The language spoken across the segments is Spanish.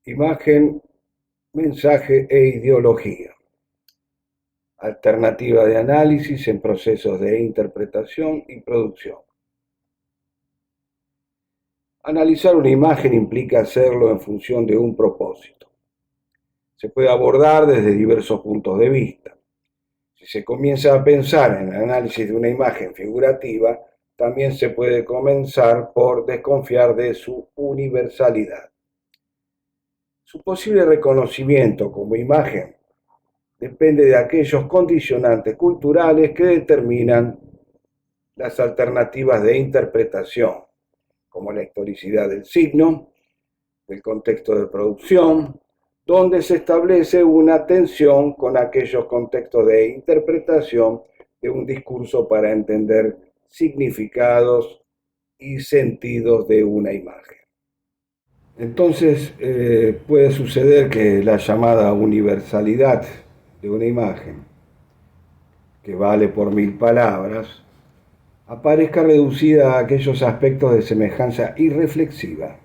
Imagen, mensaje e ideología. Alternativa de análisis en procesos de interpretación y producción. Analizar una imagen implica hacerlo en función de un propósito. Se puede abordar desde diversos puntos de vista. Si se comienza a pensar en el análisis de una imagen figurativa, también se puede comenzar por desconfiar de su universalidad. Su posible reconocimiento como imagen depende de aquellos condicionantes culturales que determinan las alternativas de interpretación, como la historicidad del signo, del contexto de producción, donde se establece una tensión con aquellos contextos de interpretación de un discurso para entender significados y sentidos de una imagen. Entonces puede suceder que la llamada universalidad de una imagen, que vale por 1000 palabras, aparezca reducida a aquellos aspectos de semejanza irreflexiva,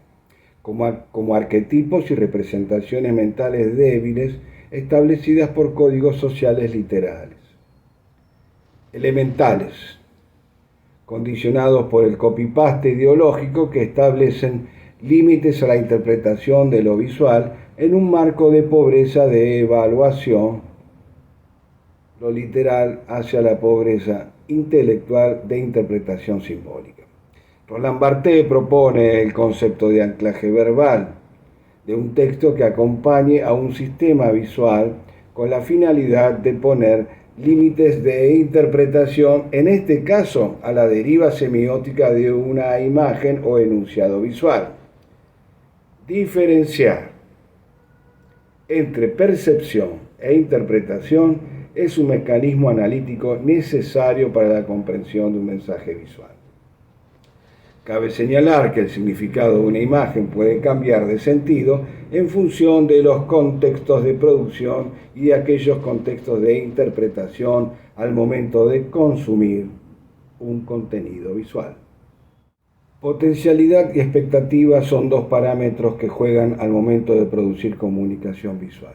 como arquetipos y representaciones mentales débiles establecidas por códigos sociales literales. Elementales, condicionados por el copy-paste ideológico que establecen límites a la interpretación de lo visual en un marco de pobreza de evaluación, lo literal hacia la pobreza intelectual de interpretación simbólica. Roland Barthes propone el concepto de anclaje verbal de un texto que acompañe a un sistema visual con la finalidad de poner límites de interpretación, en este caso a la deriva semiótica de una imagen o enunciado visual. Diferenciar entre percepción e interpretación es un mecanismo analítico necesario para la comprensión de un mensaje visual. Cabe señalar que el significado de una imagen puede cambiar de sentido en función de los contextos de producción y de aquellos contextos de interpretación al momento de consumir un contenido visual. Potencialidad y expectativa son dos parámetros que juegan al momento de producir comunicación visual.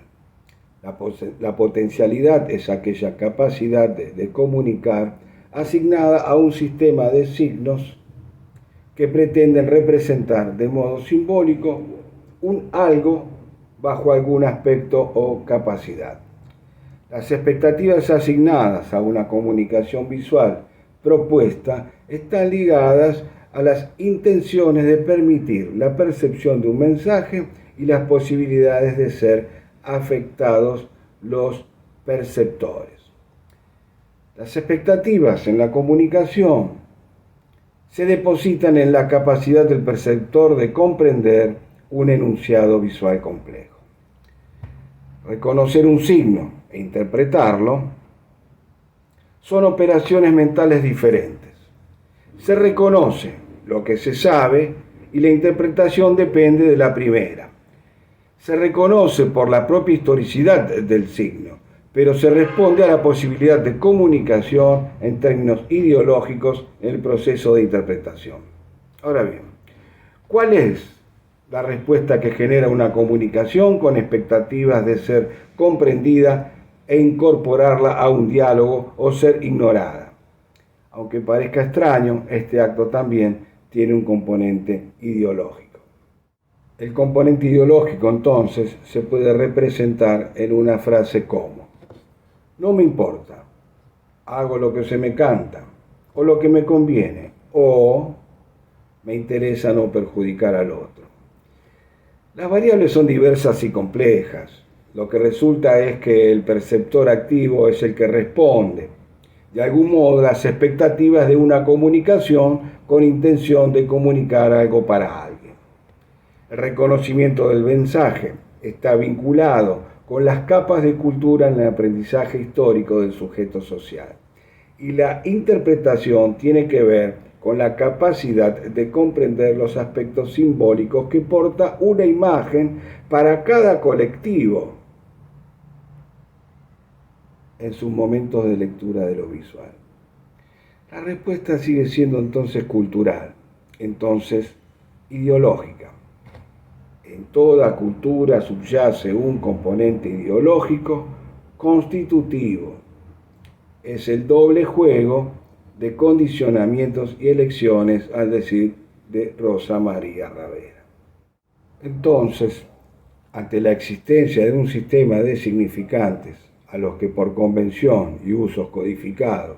La potencialidad es aquella capacidad de comunicar asignada a un sistema de signos que pretenden representar de modo simbólico un algo bajo algún aspecto o capacidad. Las expectativas asignadas a una comunicación visual propuesta están ligadas a las intenciones de permitir la percepción de un mensaje y las posibilidades de ser afectados los perceptores. Las expectativas en la comunicación se depositan en la capacidad del perceptor de comprender un enunciado visual complejo. Reconocer un signo e interpretarlo son operaciones mentales diferentes. Se reconoce lo que se sabe y la interpretación depende de la primera. Se reconoce por la propia historicidad del signo, pero se responde a la posibilidad de comunicación en términos ideológicos en el proceso de interpretación. Ahora bien, ¿cuál es la respuesta que genera una comunicación con expectativas de ser comprendida e incorporarla a un diálogo o ser ignorada? Aunque parezca extraño, este acto también tiene un componente ideológico. El componente ideológico, entonces, se puede representar en una frase como: no me importa, hago lo que se me canta, o lo que me conviene, o me interesa no perjudicar al otro. Las variables son diversas y complejas. Lo que resulta es que el perceptor activo es el que responde, de algún modo, las expectativas de una comunicación con intención de comunicar algo para alguien. El reconocimiento del mensaje está vinculado con las capas de cultura en el aprendizaje histórico del sujeto social. Y la interpretación tiene que ver con la capacidad de comprender los aspectos simbólicos que porta una imagen para cada colectivo en sus momentos de lectura de lo visual. La respuesta sigue siendo entonces cultural, entonces ideológica. En toda cultura subyace un componente ideológico constitutivo. Es el doble juego de condicionamientos y elecciones, al decir de Rosa María Ravera. Entonces, ante la existencia de un sistema de significantes a los que por convención y usos codificados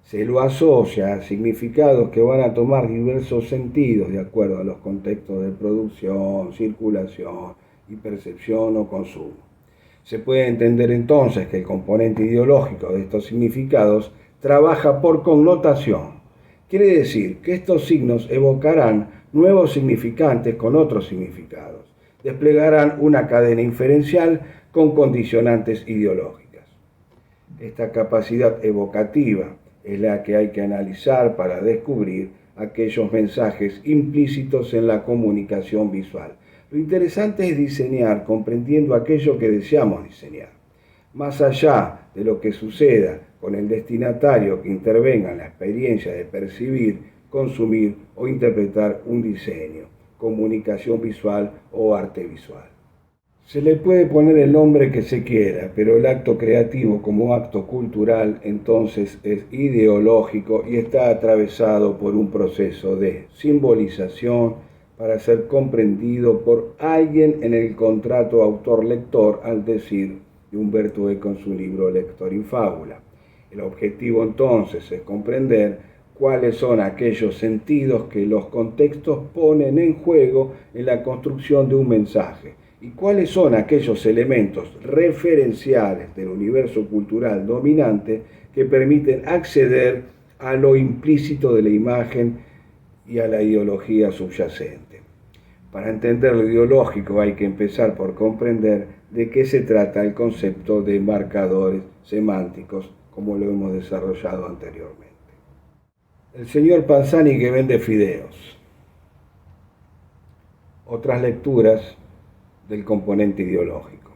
se lo asocia a significados que van a tomar diversos sentidos de acuerdo a los contextos de producción, circulación y percepción o consumo. Se puede entender entonces que el componente ideológico de estos significados trabaja por connotación. Quiere decir que estos signos evocarán nuevos significantes con otros significados, desplegarán una cadena inferencial con condicionantes ideológicas. Esta capacidad evocativa es la que hay que analizar para descubrir aquellos mensajes implícitos en la comunicación visual. Lo interesante es diseñar comprendiendo aquello que deseamos diseñar, más allá de lo que suceda con el destinatario que intervenga en la experiencia de percibir, consumir o interpretar un diseño, comunicación visual o arte visual. Se le puede poner el nombre que se quiera, pero el acto creativo como acto cultural entonces es ideológico y está atravesado por un proceso de simbolización para ser comprendido por alguien en el contrato autor-lector, al decir de Humberto Eco en su libro Lector y Fábula. El objetivo entonces es comprender cuáles son aquellos sentidos que los contextos ponen en juego en la construcción de un mensaje y cuáles son aquellos elementos referenciales del universo cultural dominante que permiten acceder a lo implícito de la imagen y a la ideología subyacente. Para entender lo ideológico hay que empezar por comprender de qué se trata el concepto de marcadores semánticos, como lo hemos desarrollado anteriormente. El señor Panzani que vende fideos. Otras lecturas del componente ideológico.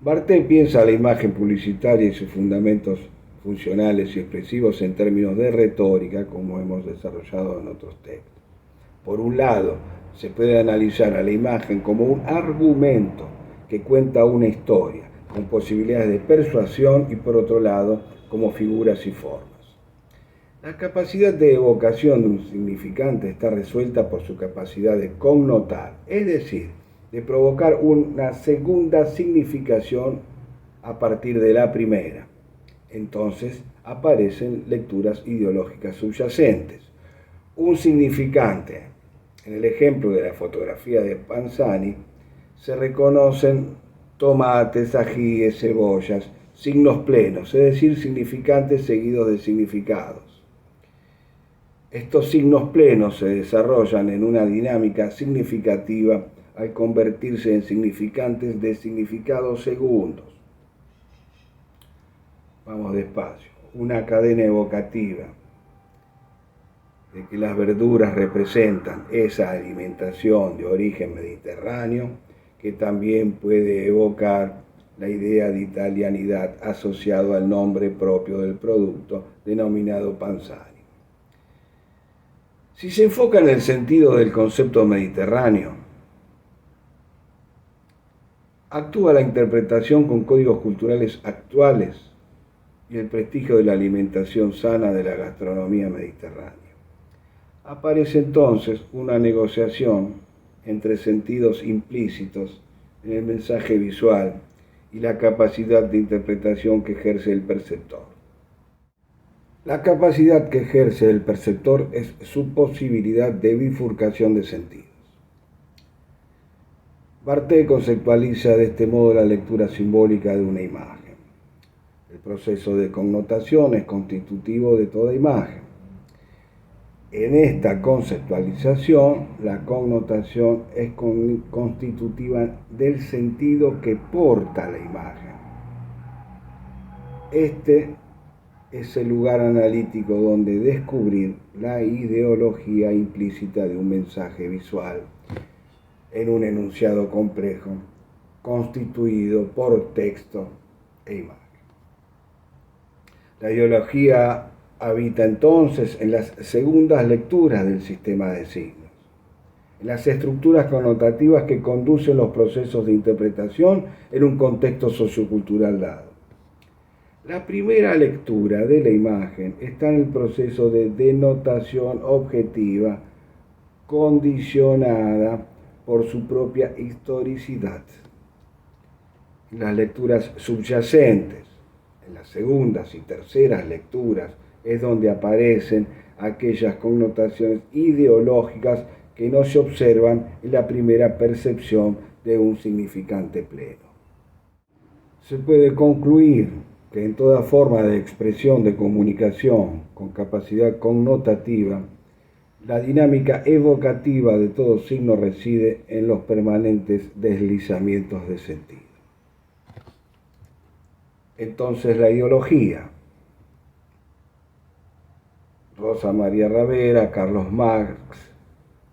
Barthes piensa la imagen publicitaria y sus fundamentos funcionales y expresivos en términos de retórica, como hemos desarrollado en otros textos. Por un lado, se puede analizar a la imagen como un argumento que cuenta una historia, con posibilidades de persuasión, y por otro lado, como figuras y formas. La capacidad de evocación de un significante está resuelta por su capacidad de connotar, es decir, de provocar una segunda significación a partir de la primera. Entonces aparecen lecturas ideológicas subyacentes. Un significante, en el ejemplo de la fotografía de Panzani, se reconocen tomates, ajíes, cebollas, signos plenos, es decir, significantes seguidos de significados. Estos signos plenos se desarrollan en una dinámica significativa al convertirse en significantes de significados segundos. Vamos despacio. Una cadena evocativa de que las verduras representan esa alimentación de origen mediterráneo, que también puede evocar la idea de italianidad asociado al nombre propio del producto denominado Panzani. Si se enfoca en el sentido del concepto mediterráneo, actúa la interpretación con códigos culturales actuales y el prestigio de la alimentación sana de la gastronomía mediterránea. Aparece entonces una negociación entre sentidos implícitos en el mensaje visual y la capacidad de interpretación que ejerce el perceptor. La capacidad que ejerce el perceptor es su posibilidad de bifurcación de sentidos. Barthes conceptualiza de este modo la lectura simbólica de una imagen. El proceso de connotación es constitutivo de toda imagen. En esta conceptualización, la connotación es constitutiva del sentido que porta la imagen. Este es el lugar analítico donde descubrir la ideología implícita de un mensaje visual en un enunciado complejo constituido por texto e imagen. La ideología habita entonces en las segundas lecturas del sistema de signos. en las estructuras connotativas que conducen los procesos de interpretación en un contexto sociocultural dado. La primera lectura de la imagen está en el proceso de denotación objetiva condicionada por su propia historicidad. Las lecturas subyacentes, en las segundas y terceras lecturas, es donde aparecen aquellas connotaciones ideológicas que no se observan en la primera percepción de un significante pleno. Se puede concluir que en toda forma de expresión de comunicación con capacidad connotativa, la dinámica evocativa de todo signo reside en los permanentes deslizamientos de sentido. Entonces la ideología, Rosa María Ravera, Carlos Marx,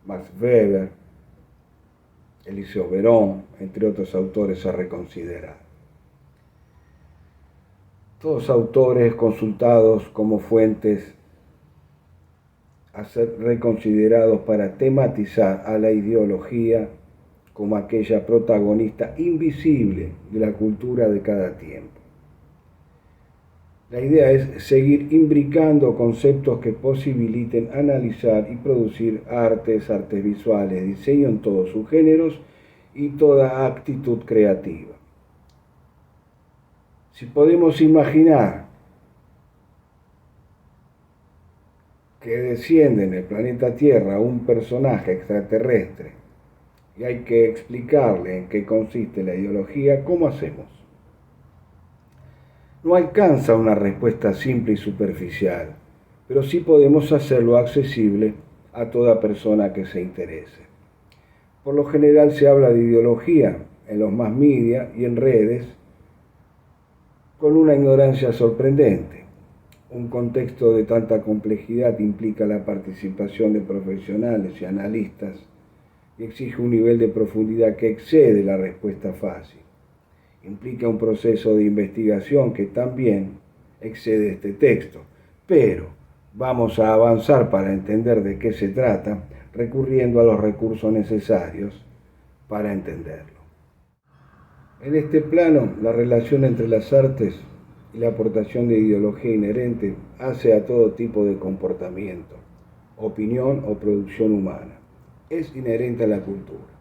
Max Weber, Eliseo Verón, entre otros autores a reconsiderar. Todos autores consultados como fuentes a ser reconsiderados para tematizar a la ideología como aquella protagonista invisible de la cultura de cada tiempo. La idea es seguir imbricando conceptos que posibiliten analizar y producir artes visuales, diseño en todos sus géneros y toda actitud creativa. Si podemos imaginar que desciende en el planeta Tierra un personaje extraterrestre y hay que explicarle en qué consiste la ideología, ¿cómo hacemos? No alcanza una respuesta simple y superficial, pero sí podemos hacerlo accesible a toda persona que se interese. Por lo general se habla de ideología en los mass media y en redes con una ignorancia sorprendente. Un contexto de tanta complejidad implica la participación de profesionales y analistas y exige un nivel de profundidad que excede la respuesta fácil. Implica un proceso de investigación que también excede este texto, pero vamos a avanzar para entender de qué se trata, recurriendo a los recursos necesarios para entenderlo. En este plano, la relación entre las artes y la aportación de ideología inherente hace a todo tipo de comportamiento, opinión o producción humana. Es inherente a la cultura.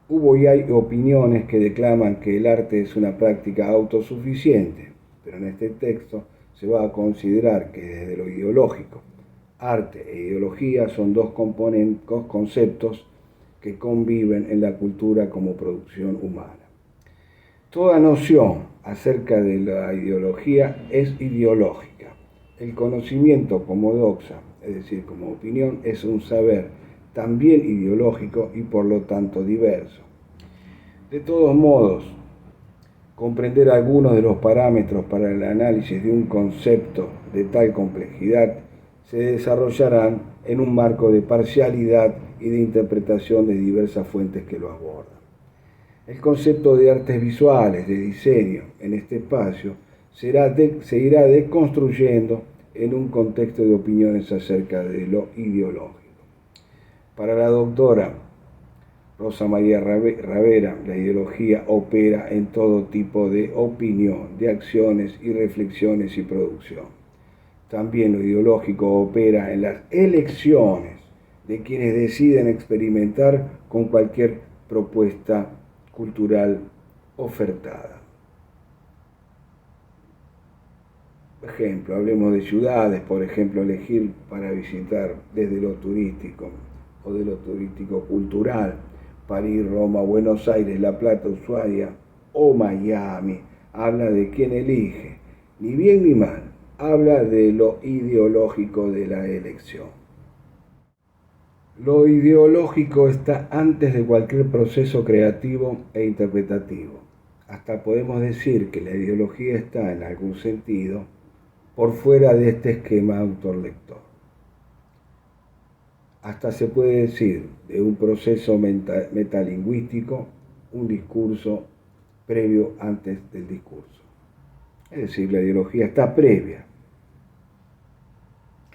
Hubo y hay opiniones que declaman que el arte es una práctica autosuficiente, pero en este texto se va a considerar que desde lo ideológico, arte e ideología son dos conceptos que conviven en la cultura como producción humana. Toda noción acerca de la ideología es ideológica. El conocimiento como doxa, es decir, como opinión, es un saber también ideológico y por lo tanto diverso. De todos modos, comprender algunos de los parámetros para el análisis de un concepto de tal complejidad se desarrollarán en un marco de parcialidad y de interpretación de diversas fuentes que lo abordan. El concepto de artes visuales, de diseño, en este espacio se irá deconstruyendo en un contexto de opiniones acerca de lo ideológico. Para la doctora Rosa María Ravera, la ideología opera en todo tipo de opinión, de acciones y reflexiones y producción. También lo ideológico opera en las elecciones de quienes deciden experimentar con cualquier propuesta cultural ofertada. Por ejemplo, hablemos de ciudades, por ejemplo, elegir para visitar desde lo turístico o de lo turístico cultural, París, Roma, Buenos Aires, La Plata, Ushuaia o Miami, habla de quién elige, ni bien ni mal, habla de lo ideológico de la elección. Lo ideológico está antes de cualquier proceso creativo e interpretativo. Hasta podemos decir que la ideología está, en algún sentido, por fuera de este esquema autor-lector. Hasta se puede decir de un proceso metalingüístico, un discurso previo antes del discurso. Es decir, la ideología está previa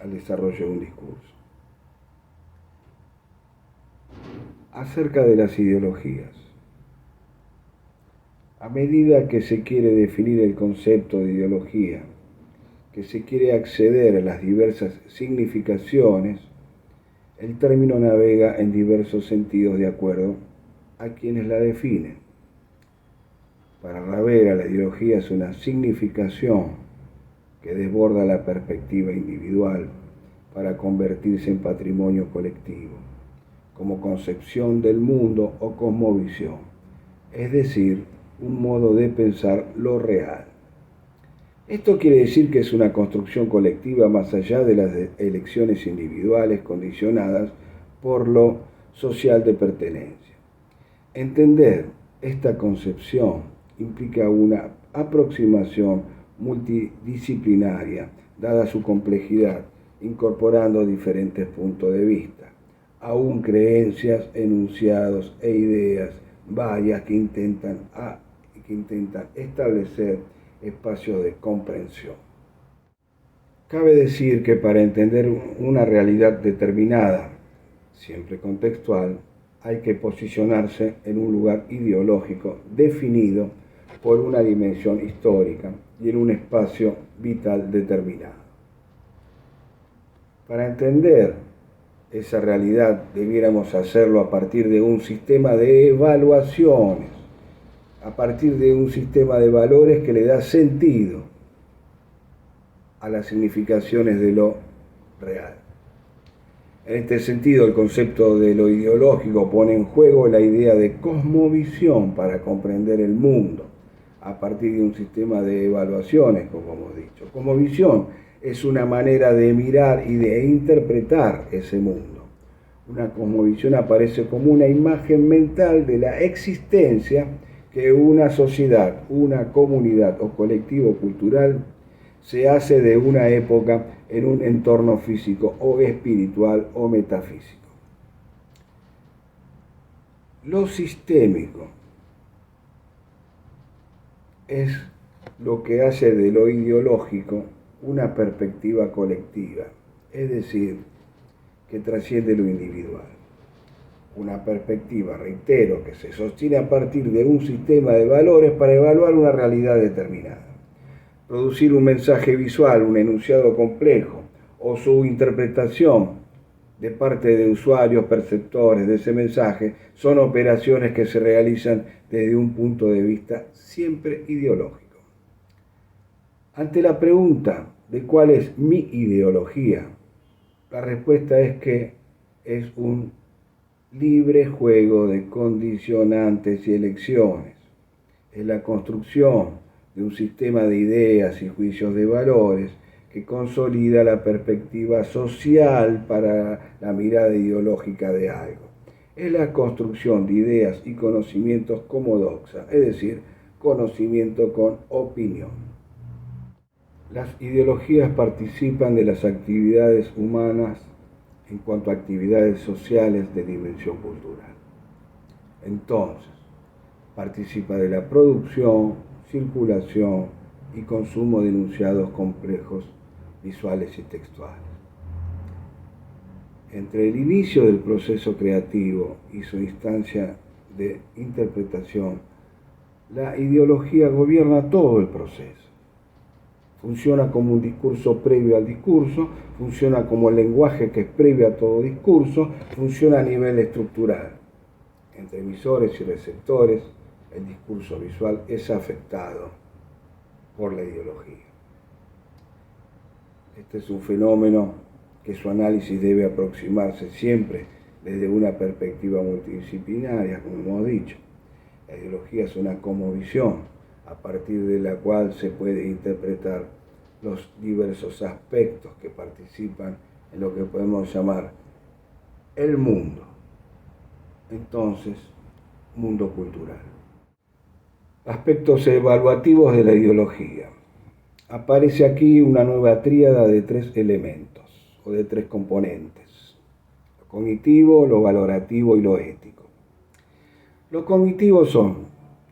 al desarrollo de un discurso. acerca de las ideologías. A medida que se quiere definir el concepto de ideología, que se quiere acceder a las diversas significaciones, el término navega en diversos sentidos de acuerdo a quienes la definen. Para Ravera, la ideología es una significación que desborda la perspectiva individual para convertirse en patrimonio colectivo, como concepción del mundo o cosmovisión, es decir, un modo de pensar lo real. Esto quiere decir que es una construcción colectiva más allá de las elecciones individuales condicionadas por lo social de pertenencia. Entender esta concepción implica una aproximación multidisciplinaria, dada su complejidad, incorporando diferentes puntos de vista, aún creencias, enunciados e ideas varias que intentan establecer espacios de comprensión. Cabe decir que para entender una realidad determinada, siempre contextual, hay que posicionarse en un lugar ideológico definido por una dimensión histórica y en un espacio vital determinado. Para entender esa realidad debiéramos hacerlo a partir de un sistema de evaluaciones, a partir de un sistema de valores que le da sentido a las significaciones de lo real. En este sentido, el concepto de lo ideológico pone en juego la idea de cosmovisión para comprender el mundo, a partir de un sistema de evaluaciones, como hemos dicho. Cosmovisión es una manera de mirar y de interpretar ese mundo. Una cosmovisión aparece como una imagen mental de la existencia que una sociedad, una comunidad o colectivo cultural se hace de una época en un entorno físico o espiritual o metafísico. Lo sistémico es lo que hace de lo ideológico una perspectiva colectiva, es decir, que trasciende lo individual. Una perspectiva, reitero, que se sostiene a partir de un sistema de valores para evaluar una realidad determinada. Producir un mensaje visual, un enunciado complejo, o su interpretación de parte de usuarios perceptores de ese mensaje, son operaciones que se realizan desde un punto de vista siempre ideológico. Ante la pregunta de cuál es mi ideología, la respuesta es que es un libre juego de condicionantes y elecciones. Es la construcción de un sistema de ideas y juicios de valores que consolida la perspectiva social para la mirada ideológica de algo. Es la construcción de ideas y conocimientos como doxa, es decir, conocimiento con opinión. Las ideologías participan de las actividades humanas en cuanto a actividades sociales de dimensión cultural. Entonces, participa de la producción, circulación y consumo de enunciados complejos visuales y textuales. Entre el inicio del proceso creativo y su instancia de interpretación, la ideología gobierna todo el proceso. Funciona como un discurso previo al discurso, funciona como el lenguaje que es previo a todo discurso, funciona a nivel estructural. Entre emisores y receptores, el discurso visual es afectado por la ideología. Este es un fenómeno que su análisis debe aproximarse siempre desde una perspectiva multidisciplinaria, como hemos dicho. La ideología es una cosmovisión a partir de la cual se puede interpretar los diversos aspectos que participan en lo que podemos llamar el mundo. Entonces, mundo cultural. Aspectos evaluativos de la ideología. Aparece aquí una nueva tríada de 3 elementos o de 3 componentes: lo cognitivo, lo valorativo y lo ético. Lo cognitivo son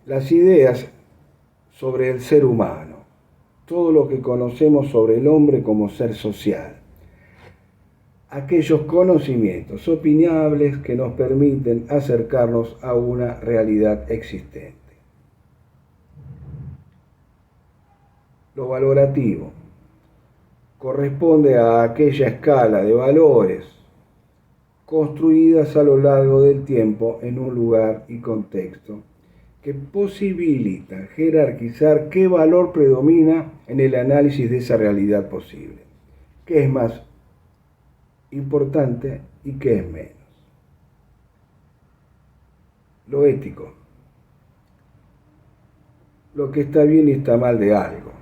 las ideas sobre el ser humano, todo lo que conocemos sobre el hombre como ser social. aquellos conocimientos opinables que nos permiten acercarnos a una realidad existente. Lo valorativo corresponde a aquella escala de valores construidas a lo largo del tiempo en un lugar y contexto que posibilitan jerarquizar qué valor predomina en el análisis de esa realidad posible, qué es más importante y qué es menos. Lo ético, lo que está bien y está mal de algo,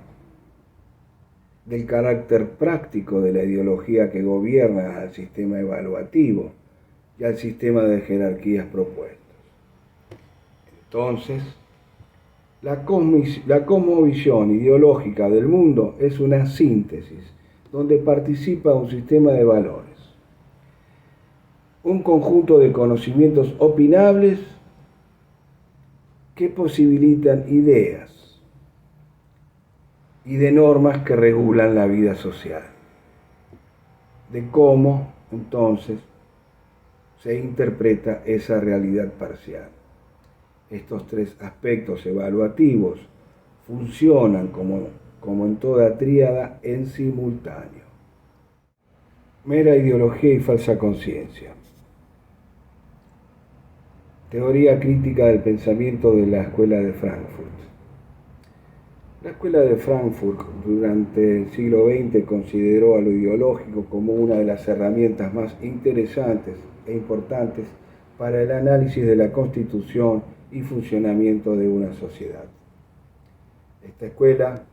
del carácter práctico de la ideología que gobierna al sistema evaluativo y al sistema de jerarquías propuestos. Entonces, la cosmovisión ideológica del mundo es una síntesis donde participa un sistema de valores, un conjunto de conocimientos opinables que posibilitan ideas y de normas que regulan la vida social, de cómo entonces se interpreta esa realidad parcial. Estos tres aspectos evaluativos funcionan como en toda tríada en simultáneo. Mera ideología y falsa conciencia. Teoría crítica del pensamiento de la Escuela de Frankfurt. La Escuela de Frankfurt durante el siglo XX consideró a lo ideológico como una de las herramientas más interesantes e importantes para el análisis de la constitución y funcionamiento de una sociedad. Esta escuela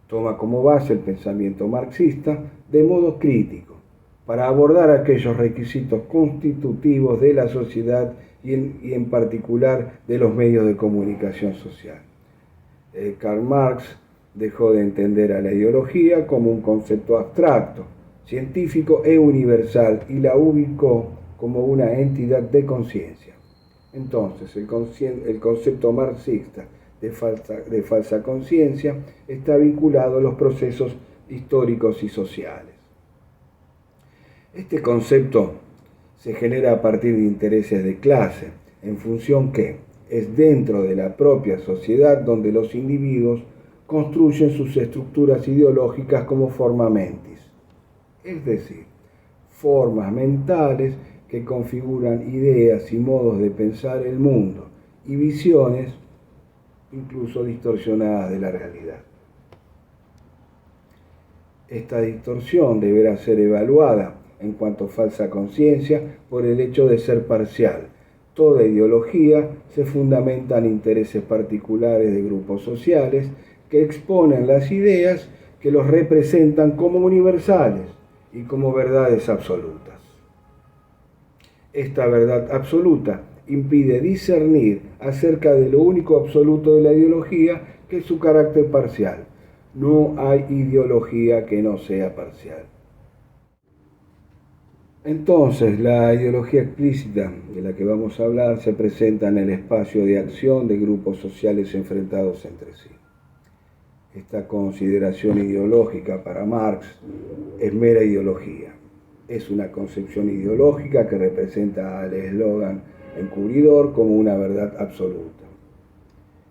toma como base el pensamiento marxista de modo crítico para abordar aquellos requisitos constitutivos de la sociedad y en particular de los medios de comunicación social. Karl Marx dejó de entender a la ideología como un concepto abstracto, científico e universal y la ubicó como una entidad de conciencia. Entonces, el concepto marxista de falsa conciencia está vinculado a los procesos históricos y sociales. Este concepto se genera a partir de intereses de clase, en función que es dentro de la propia sociedad donde los individuos construyen sus estructuras ideológicas como forma mentis, es decir, formas mentales que configuran ideas y modos de pensar el mundo y visiones incluso distorsionadas de la realidad. Esta distorsión deberá ser evaluada en cuanto a falsa conciencia por el hecho de ser parcial. Toda ideología se fundamenta en intereses particulares de grupos sociales que exponen las ideas que los representan como universales y como verdades absolutas. Esta verdad absoluta impide discernir acerca de lo único absoluto de la ideología, que es su carácter parcial. No hay ideología que no sea parcial. Entonces, la ideología explícita de la que vamos a hablar se presenta en el espacio de acción de grupos sociales enfrentados entre sí. Esta consideración ideológica para Marx es mera ideología. Es una concepción ideológica que representa al eslogan encubridor como una verdad absoluta.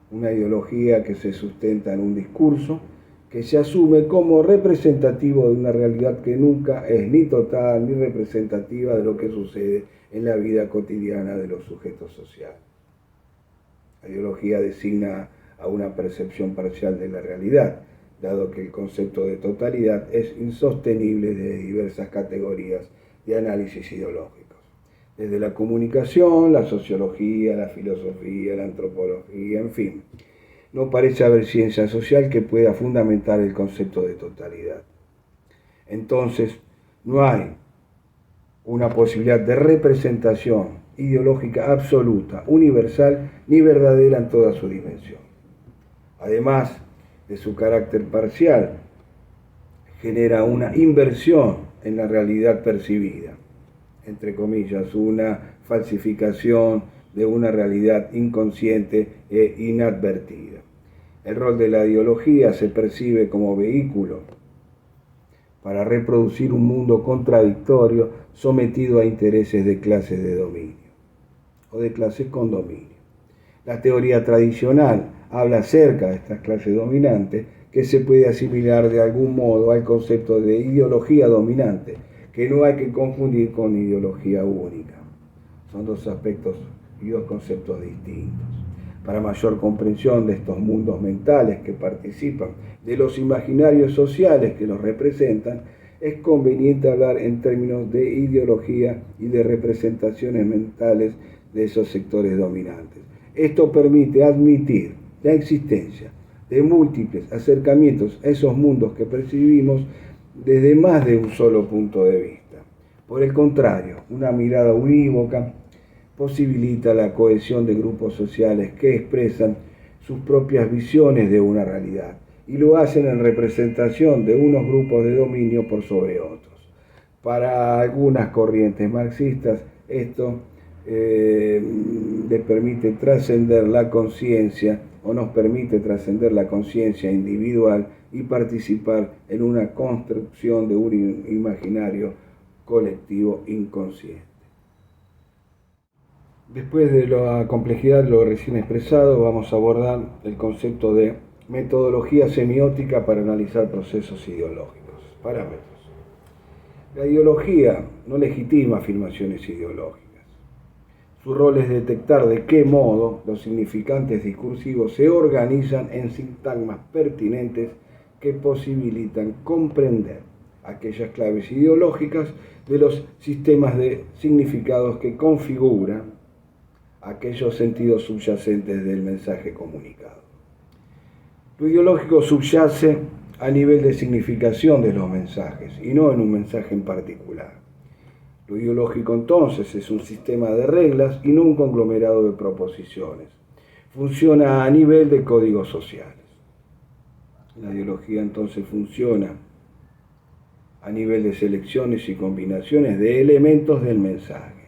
Una ideología que se sustenta en un discurso que se asume como representativo de una realidad que nunca es ni total ni representativa de lo que sucede en la vida cotidiana de los sujetos sociales. La ideología designa a una percepción parcial de la realidad, dado que el concepto de totalidad es insostenible desde diversas categorías de análisis ideológicos, desde la comunicación, la sociología, la filosofía, la antropología, en fin. No parece haber ciencia social que pueda fundamentar el concepto de totalidad. Entonces, no hay una posibilidad de representación ideológica absoluta, universal ni verdadera en toda su dimensión. Además de su carácter parcial, genera una inversión en la realidad percibida, entre comillas, una falsificación de una realidad inconsciente e inadvertida. El rol de la ideología se percibe como vehículo para reproducir un mundo contradictorio sometido a intereses de clases de dominio o de clases con dominio. La teoría tradicional habla acerca de estas clases dominantes que se puede asimilar de algún modo al concepto de ideología dominante, que no hay que confundir con ideología única. Son dos aspectos y dos conceptos distintos. Para mayor comprensión de estos mundos mentales que participan de los imaginarios sociales que los representan, es conveniente hablar en términos de ideología y de representaciones mentales de esos sectores dominantes. Esto permite admitir la existencia de múltiples acercamientos a esos mundos que percibimos desde más de un solo punto de vista. Por el contrario, una mirada unívoca posibilita la cohesión de grupos sociales que expresan sus propias visiones de una realidad y lo hacen en representación de unos grupos de dominio por sobre otros. Para algunas corrientes marxistas, esto les permite trascender la conciencia o nos permite trascender la conciencia individual y participar en una construcción de un imaginario colectivo inconsciente. Después de la complejidad de lo recién expresado, vamos a abordar el concepto de metodología semiótica para analizar procesos ideológicos. Parámetros. La ideología no legitima afirmaciones ideológicas. Su rol es detectar de qué modo los significantes discursivos se organizan en sintagmas pertinentes que posibilitan comprender aquellas claves ideológicas de los sistemas de significados que configuran aquellos sentidos subyacentes del mensaje comunicado. Lo ideológico subyace a nivel de significación de los mensajes y no en un mensaje en particular. Lo ideológico entonces es un sistema de reglas y no un conglomerado de proposiciones. Funciona a nivel de códigos sociales. La ideología entonces funciona a nivel de selecciones y combinaciones de elementos del mensaje,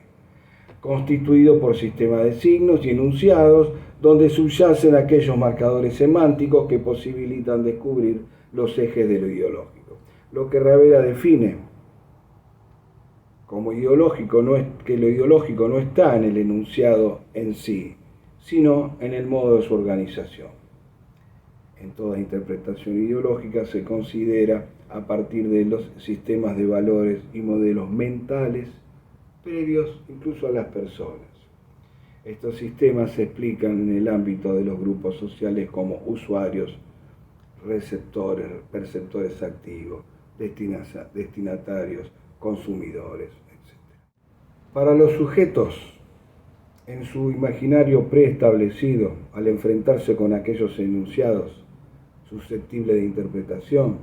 constituido por sistemas de signos y enunciados donde subyacen aquellos marcadores semánticos que posibilitan descubrir los ejes de lo ideológico. Lo que Ravera define como ideológico no es que lo ideológico no está en el enunciado en sí, sino en el modo de su organización. En toda interpretación ideológica se considera a partir de los sistemas de valores y modelos mentales previos incluso a las personas. Estos sistemas se explican en el ámbito de los grupos sociales como usuarios, receptores, perceptores activos, destinatarios, consumidores, etc. Para los sujetos, en su imaginario preestablecido, al enfrentarse con aquellos enunciados susceptibles de interpretación,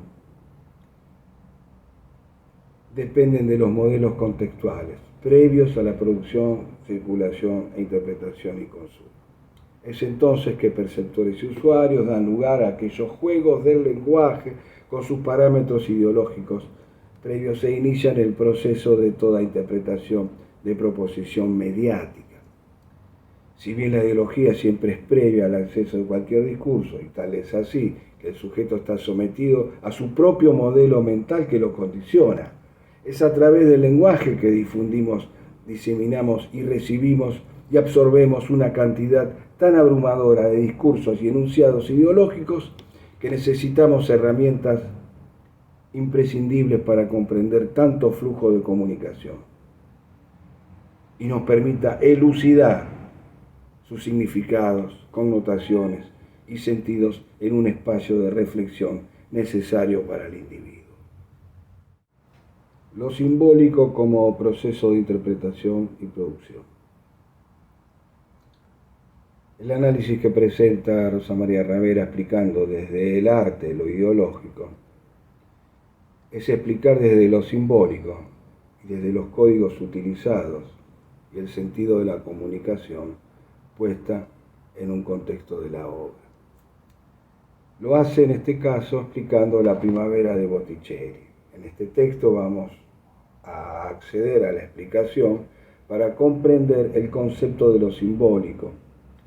dependen de los modelos contextuales, previos a la producción, circulación e interpretación y consumo. Es entonces que perceptores y usuarios dan lugar a aquellos juegos del lenguaje con sus parámetros ideológicos previos e inician el proceso de toda interpretación de proposición mediática. Si bien la ideología siempre es previa al acceso de cualquier discurso, y tal es así que el sujeto está sometido a su propio modelo mental que lo condiciona, es a través del lenguaje que difundimos, diseminamos y recibimos y absorbemos una cantidad tan abrumadora de discursos y enunciados ideológicos que necesitamos herramientas imprescindibles para comprender tanto flujo de comunicación y nos permita elucidar sus significados, connotaciones y sentidos en un espacio de reflexión necesario para el individuo. Lo simbólico como proceso de interpretación y producción. El análisis que presenta Rosa María Ravera explicando desde el arte lo ideológico es explicar desde lo simbólico y desde los códigos utilizados y el sentido de la comunicación puesta en un contexto de la obra. Lo hace en este caso explicando La primavera de Botticelli. En este texto vamos a acceder a la explicación para comprender el concepto de lo simbólico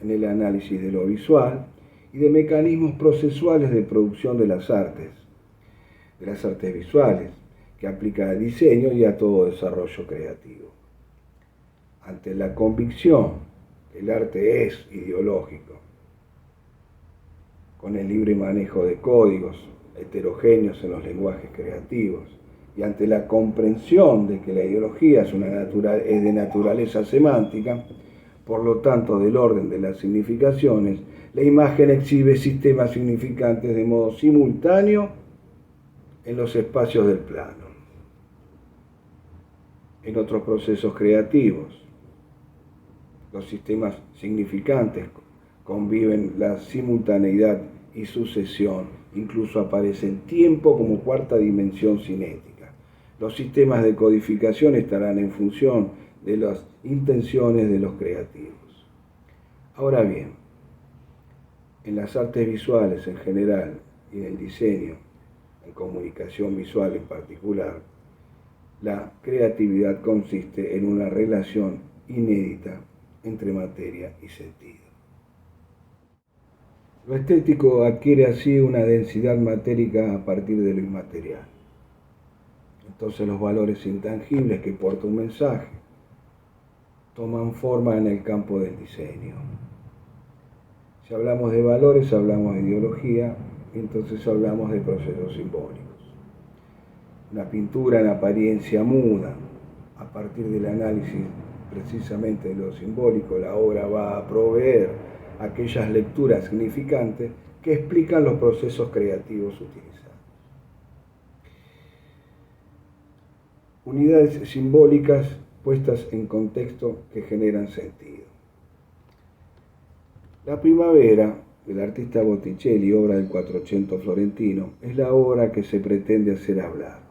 en el análisis de lo visual y de mecanismos procesuales de producción de las artes visuales, que aplica al diseño y a todo desarrollo creativo. Ante la convicción que el arte es ideológico, con el libre manejo de códigos heterogéneos en los lenguajes creativos, y ante la comprensión de que la ideología es de naturaleza semántica, por lo tanto del orden de las significaciones, la imagen exhibe sistemas significantes de modo simultáneo en los espacios del plano. En otros procesos creativos, los sistemas significantes conviven la simultaneidad y sucesión, incluso aparece el tiempo como cuarta dimensión cinética. Los sistemas de codificación estarán en función de las intenciones de los creativos. Ahora bien, en las artes visuales en general y en el diseño, en comunicación visual en particular, la creatividad consiste en una relación inédita entre materia y sentido. Lo estético adquiere así una densidad matérica a partir de lo inmaterial. Entonces los valores intangibles que porta un mensaje toman forma en el campo del diseño. Si hablamos de valores, hablamos de ideología, y entonces hablamos de procesos simbólicos. Una pintura en apariencia muda, a partir del análisis precisamente de lo simbólico, la obra va a proveer aquellas lecturas significantes que explican los procesos creativos utilizados. Unidades simbólicas puestas en contexto que generan sentido. La primavera del artista Botticelli, obra del Quattrocento florentino, es la obra que se pretende hacer hablar.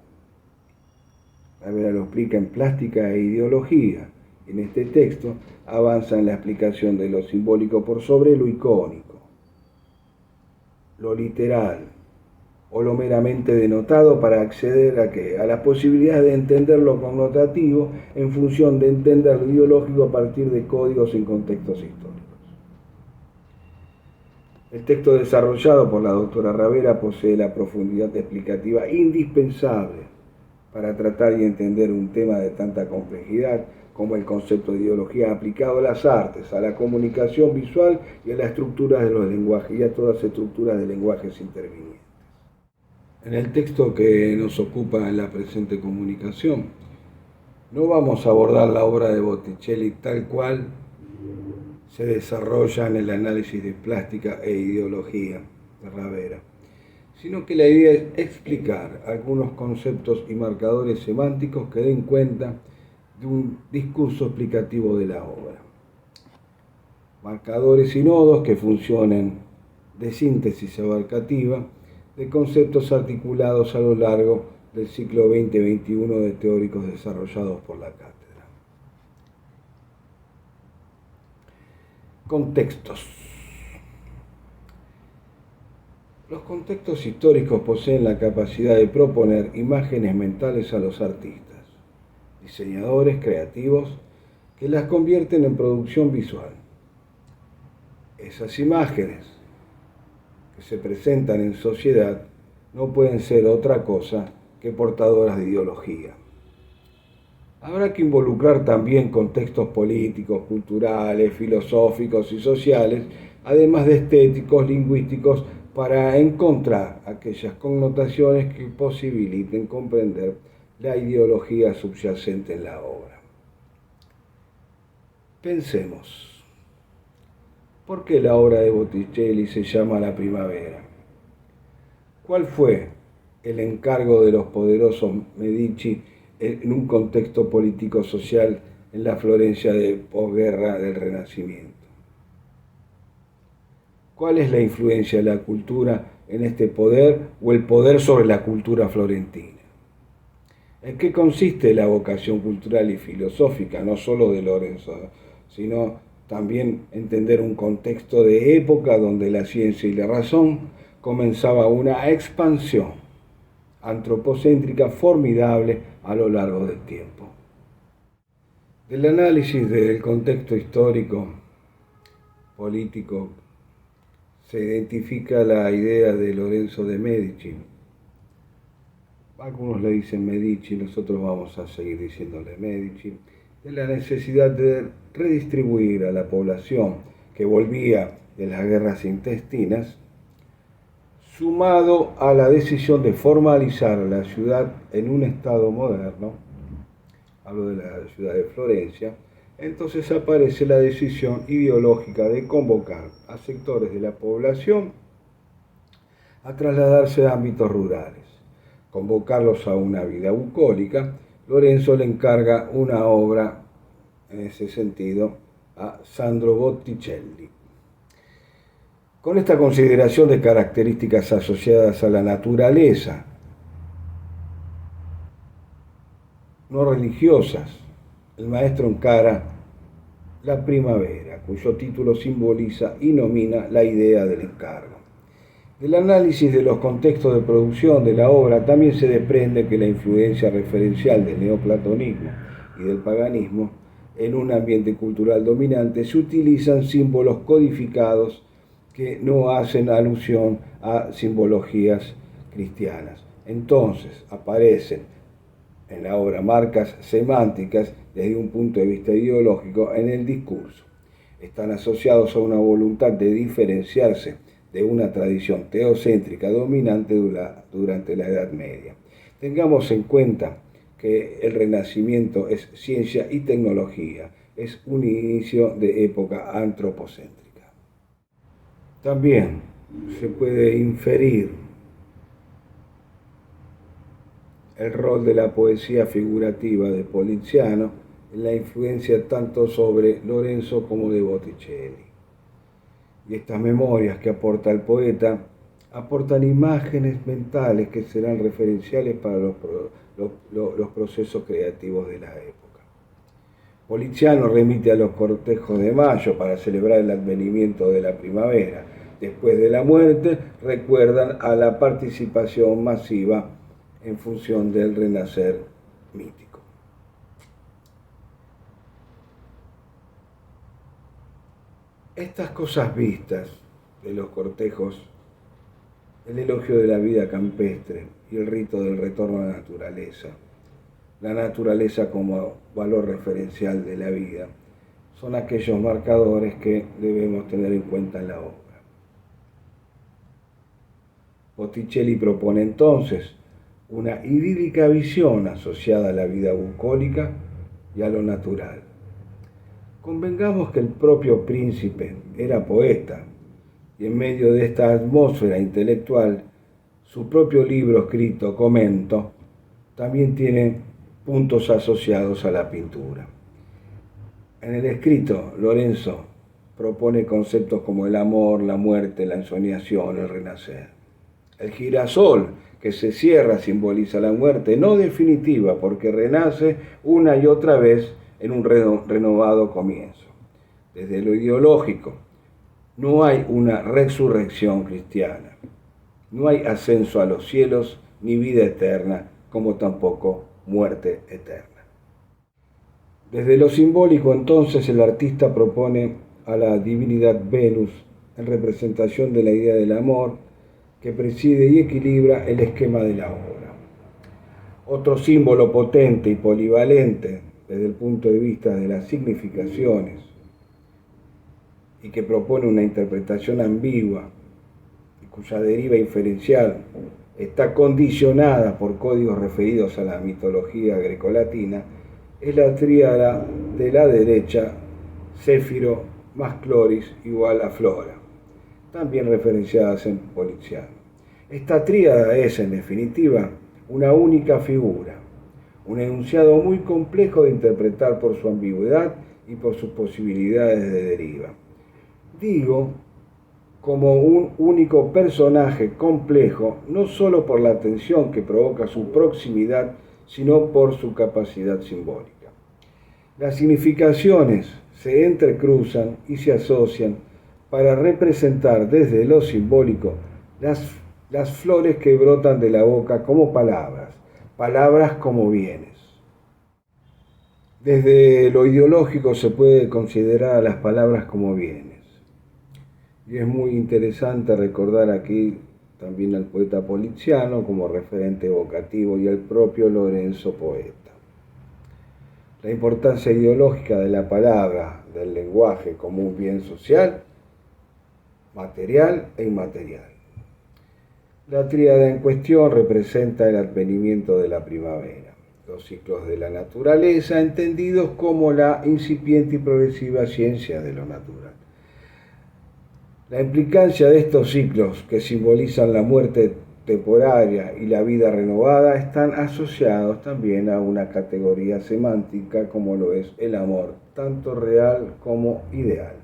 Ravera lo explica en Plástica e Ideología. En este texto avanza en la explicación de lo simbólico por sobre lo icónico, lo literal o lo meramente denotado para acceder a la posibilidad de entender lo connotativo en función de entender lo ideológico a partir de códigos en contextos históricos. El texto desarrollado por la doctora Ravera posee la profundidad explicativa indispensable para tratar y entender un tema de tanta complejidad como el concepto de ideología aplicado a las artes, a la comunicación visual y a las estructuras de los lenguajes y a todas las estructuras de lenguajes intervinientes. En el texto que nos ocupa en la presente comunicación, no vamos a abordar la obra de Botticelli tal cual se desarrolla en el análisis de Plástica e Ideología de Ravera, sino que la idea es explicar algunos conceptos y marcadores semánticos que den cuenta de un discurso explicativo de la obra. Marcadores y nodos que funcionen de síntesis abarcativa de conceptos articulados a lo largo del ciclo 20-21 de teóricos desarrollados por la cátedra. Contextos. Los contextos históricos poseen la capacidad de proponer imágenes mentales a los artistas, diseñadores creativos, que las convierten en producción visual. Esas imágenes que se presentan en sociedad no pueden ser otra cosa que portadoras de ideología. Habrá que involucrar también contextos políticos, culturales, filosóficos y sociales, además de estéticos, lingüísticos, para encontrar aquellas connotaciones que posibiliten comprender la ideología subyacente en la obra. Pensemos. ¿Por qué la obra de Botticelli se llama La Primavera? ¿Cuál fue el encargo de los poderosos Medici en un contexto político-social en la Florencia de posguerra del Renacimiento? ¿Cuál es la influencia de la cultura en este poder o el poder sobre la cultura florentina? ¿En qué consiste la vocación cultural y filosófica, no solo de Lorenzo, sino también entender un contexto de época donde la ciencia y la razón comenzaba una expansión antropocéntrica formidable a lo largo del tiempo? Del análisis del contexto histórico, político, se identifica la idea de Lorenzo de Medici. algunos le dicen Medici, nosotros vamos a seguir diciéndole Medici, de la necesidad de redistribuir a la población que volvía de las guerras intestinas, sumado a la decisión de formalizar la ciudad en un estado moderno, hablo de la ciudad de Florencia, entonces aparece la decisión ideológica de convocar a sectores de la población a trasladarse a ámbitos rurales, convocarlos a una vida bucólica. Lorenzo le encarga una obra en ese sentido a Sandro Botticelli. Con esta consideración de características asociadas a la naturaleza, no religiosas, el maestro encara la primavera, cuyo título simboliza y nomina la idea del encargo. Del análisis de los contextos de producción de la obra también se desprende que la influencia referencial del neoplatonismo y del paganismo en un ambiente cultural dominante se utilizan símbolos codificados que no hacen alusión a simbologías cristianas. Entonces aparecen en la obra marcas semánticas desde un punto de vista ideológico en el discurso. Están asociados a una voluntad de diferenciarse de una tradición teocéntrica dominante durante la Edad Media. Tengamos en cuenta que el Renacimiento es ciencia y tecnología, es un inicio de época antropocéntrica. También se puede inferir el rol de la poesía figurativa de Poliziano en la influencia tanto sobre Lorenzo como de Botticelli. Y estas memorias que aporta el poeta aportan imágenes mentales que serán referenciales para los procesos creativos de la época. Poliziano remite a los cortejos de mayo para celebrar el advenimiento de la primavera. Después de la muerte, recuerdan a la participación masiva en función del renacer mítico. Estas cosas vistas de los cortejos, el elogio de la vida campestre y el rito del retorno a la naturaleza como valor referencial de la vida, son aquellos marcadores que debemos tener en cuenta en la obra. Botticelli propone entonces una idílica visión asociada a la vida bucólica y a lo natural. Convengamos que el propio príncipe era poeta y en medio de esta atmósfera intelectual, su propio libro escrito, Comento, también tiene puntos asociados a la pintura. En el escrito, Lorenzo propone conceptos como el amor, la muerte, la ensoñación, el renacer. El girasol que se cierra simboliza la muerte no definitiva, porque renace una y otra vez en un renovado comienzo. Desde lo ideológico, no hay una resurrección cristiana, no hay ascenso a los cielos ni vida eterna, como tampoco muerte eterna. Desde lo simbólico, entonces, el artista propone a la divinidad Venus en representación de la idea del amor que preside y equilibra el esquema de la obra. Otro símbolo potente y polivalente desde el punto de vista de las significaciones y que propone una interpretación ambigua y cuya deriva inferencial está condicionada por códigos referidos a la mitología grecolatina, es la tríada de la derecha, Céfiro más Cloris igual a Flora, también referenciadas en Poliziano. Esta tríada es, en definitiva, una única figura, un enunciado muy complejo de interpretar por su ambigüedad y por sus posibilidades de deriva. Digo, como un único personaje complejo, no solo por la tensión que provoca su proximidad, sino por su capacidad simbólica. Las significaciones se entrecruzan y se asocian para representar desde lo simbólico las flores que brotan de la boca como palabras como bienes. Desde lo ideológico se puede considerar a las palabras como bienes. Y es muy interesante recordar aquí también al poeta Poliziano como referente evocativo y al propio Lorenzo poeta. La importancia ideológica de la palabra, del lenguaje como un bien social, material e inmaterial. La tríada en cuestión representa el advenimiento de la primavera, los ciclos de la naturaleza entendidos como la incipiente y progresiva ciencia de lo natural. La implicancia de estos ciclos, que simbolizan la muerte temporaria y la vida renovada, están asociados también a una categoría semántica como lo es el amor, tanto real como ideal.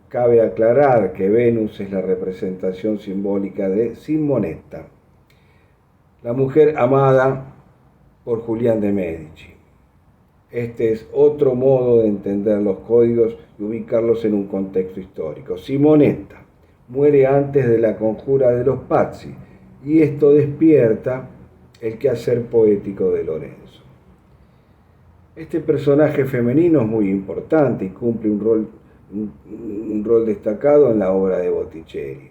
Cabe aclarar que Venus es la representación simbólica de Simonetta, la mujer amada por Julián de Médici. Este es otro modo de entender los códigos y ubicarlos en un contexto histórico. Simonetta muere antes de la conjura de los Pazzi y esto despierta el quehacer poético de Lorenzo. Este personaje femenino es muy importante y cumple un rol destacado en la obra de Botticelli.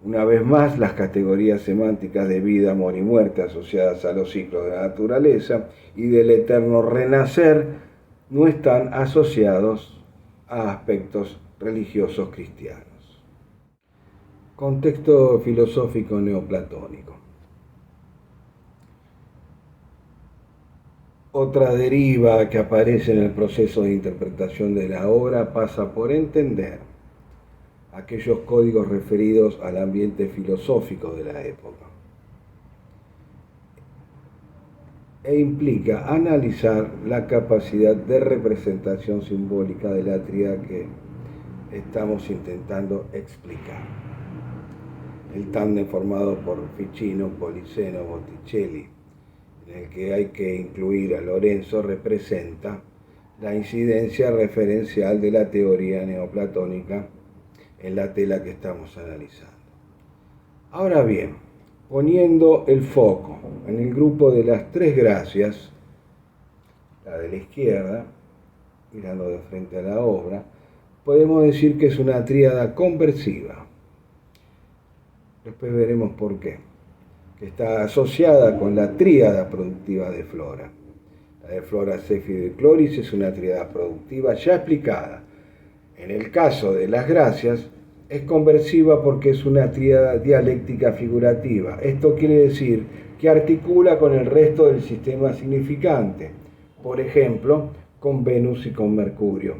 Una vez más, las categorías semánticas de vida, amor y muerte asociadas a los ciclos de la naturaleza y del eterno renacer no están asociados a aspectos religiosos cristianos. Contexto filosófico neoplatónico. Otra deriva que aparece en el proceso de interpretación de la obra pasa por entender aquellos códigos referidos al ambiente filosófico de la época e implica analizar la capacidad de representación simbólica de la tríada que estamos intentando explicar. El tándem formado por Ficino, Polisseno, Botticelli, en el que hay que incluir a Lorenzo, representa la incidencia referencial de la teoría neoplatónica en la tela que estamos analizando. Ahora bien, poniendo el foco en el grupo de las tres gracias, la de la izquierda, mirando de frente a la obra, podemos decir que es una tríada conversiva. Después veremos por qué. Que está asociada con la tríada productiva de Flora. La de Flora, Céfiro y Cloris es una tríada productiva ya explicada. En el caso de las gracias, es conversiva porque es una tríada dialéctica figurativa. Esto quiere decir que articula con el resto del sistema significante, por ejemplo, con Venus y con Mercurio.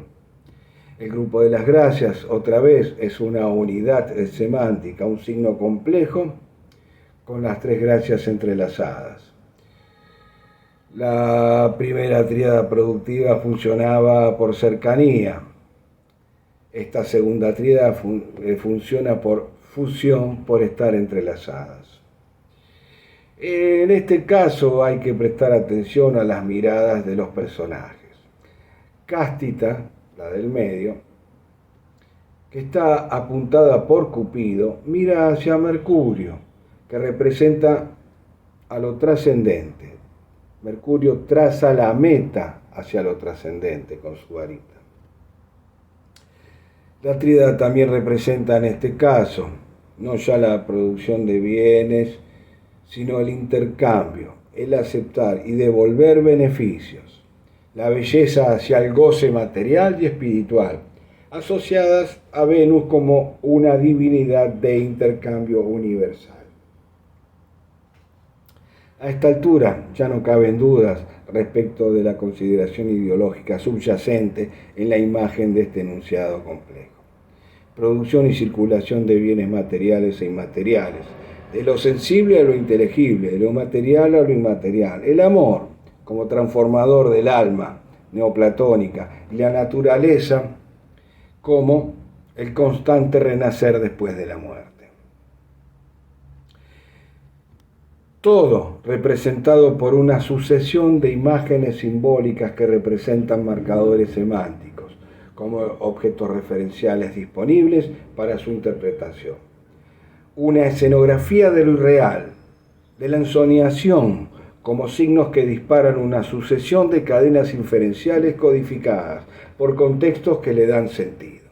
El grupo de las gracias, otra vez, es una unidad semántica, un signo complejo, con las tres gracias entrelazadas. La primera tríada productiva funcionaba por cercanía. Esta segunda tríada funciona por fusión, por estar entrelazadas. En este caso hay que prestar atención a las miradas de los personajes. Cástita, la del medio, que está apuntada por Cupido, mira hacia Mercurio, que representa a lo trascendente. Mercurio traza la meta hacia lo trascendente con su varita. La tríada también representa en este caso no ya la producción de bienes, sino el intercambio, el aceptar y devolver beneficios, la belleza hacia el goce material y espiritual, asociadas a Venus como una divinidad de intercambio universal. A esta altura ya no caben dudas respecto de la consideración ideológica subyacente en la imagen de este enunciado complejo. Producción y circulación de bienes materiales e inmateriales, de lo sensible a lo inteligible, de lo material a lo inmaterial. El amor como transformador del alma neoplatónica y la naturaleza como el constante renacer después de la muerte. Todo representado por una sucesión de imágenes simbólicas que representan marcadores semánticos, como objetos referenciales disponibles para su interpretación. Una escenografía del real, de la ensoñación, como signos que disparan una sucesión de cadenas inferenciales codificadas por contextos que le dan sentido.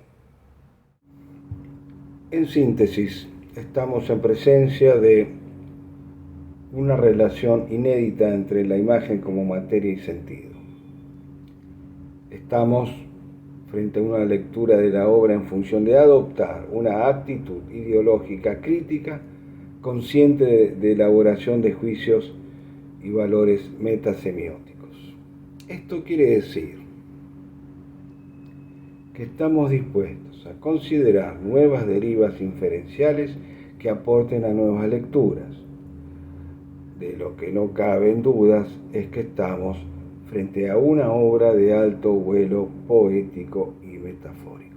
En síntesis, estamos en presencia de una relación inédita entre la imagen como materia y sentido. Estamos frente a una lectura de la obra en función de adoptar una actitud ideológica crítica, consciente de elaboración de juicios y valores metasemióticos. Esto quiere decir que estamos dispuestos a considerar nuevas derivas inferenciales que aporten a nuevas lecturas. De lo que no caben dudas es que estamos frente a una obra de alto vuelo poético y metafórico.